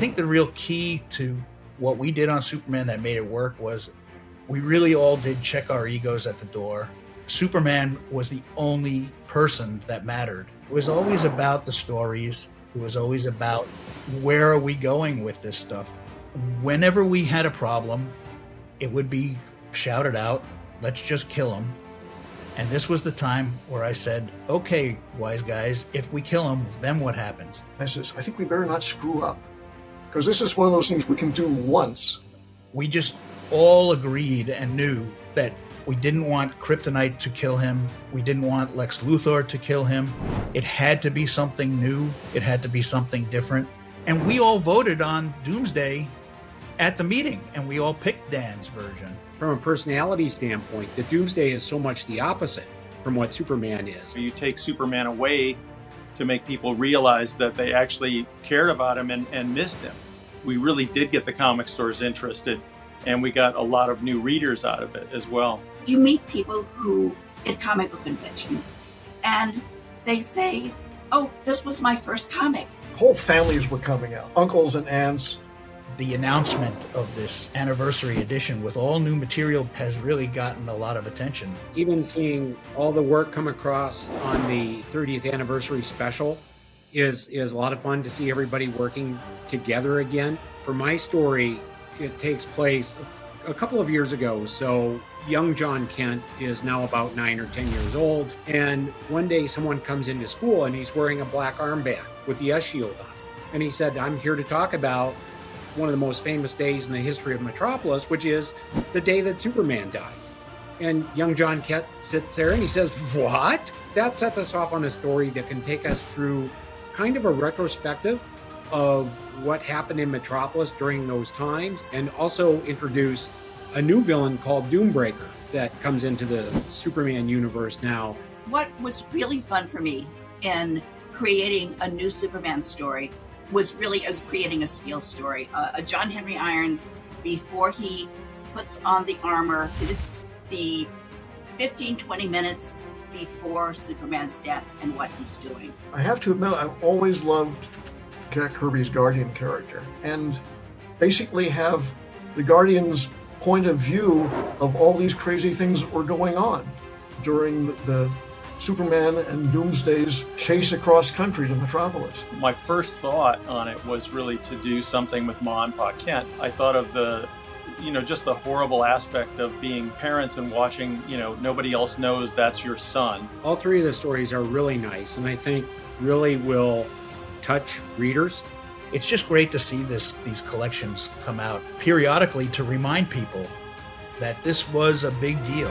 think the real key to what we did on Superman that made it work was we really all did check our egos at the door. Superman was the only person that mattered. It was always about the stories. It was always about where are we going with this stuff. Whenever we had a problem, it would be shouted out, let's just kill him. And this was the time where I said, okay, wise guys, if we kill him, then what happens? I says, I think we better not screw up, because this is one of those things we can do once. We just all agreed and knew that we didn't want Kryptonite to kill him. We didn't want Lex Luthor to kill him. It had to be something new. It had to be something different. And we all voted on Doomsday at the meeting, and we all picked Dan's version. From a personality standpoint, the Doomsday is so much the opposite from what Superman is. You take Superman away to make people realize that they actually cared about him and missed him. We really did get the comic stores interested, and we got a lot of new readers out of it as well. You meet people who at comic book conventions, and they say, oh, this was my first comic. Whole families were coming out, uncles and aunts. The announcement of this anniversary edition with all new material has really gotten a lot of attention. Even seeing all the work come across on the 30th anniversary special is a lot of fun to see everybody working together again. For my story, it takes place a couple of years ago. So young John Kent is now about 9 or 10 years old. And one day someone comes into school and he's wearing a black armband with the S-shield on it. And he said, I'm here to talk about one of the most famous days in the history of Metropolis, which is the day that Superman died. And young John Kent sits there and he says, what? That sets us off on a story that can take us through kind of a retrospective of what happened in Metropolis during those times, and also introduce a new villain called Doombreaker that comes into the Superman universe now. What was really fun for me in creating a new Superman story was really as creating a Steel story. A John Henry Irons, before he puts on the armor, it's the 15-20 minutes before Superman's death and what he's doing. I have to admit, I've always loved Jack Kirby's Guardian character, and basically have the Guardian's point of view of all these crazy things that were going on during the Superman and Doomsday's chase across country to Metropolis. My first thought on it was really to do something with Ma and Pa Kent. I thought of just the horrible aspect of being parents and watching, nobody else knows that's your son. All three of the stories are really nice, and I think really will touch readers. It's just great to see these collections come out periodically to remind people that this was a big deal.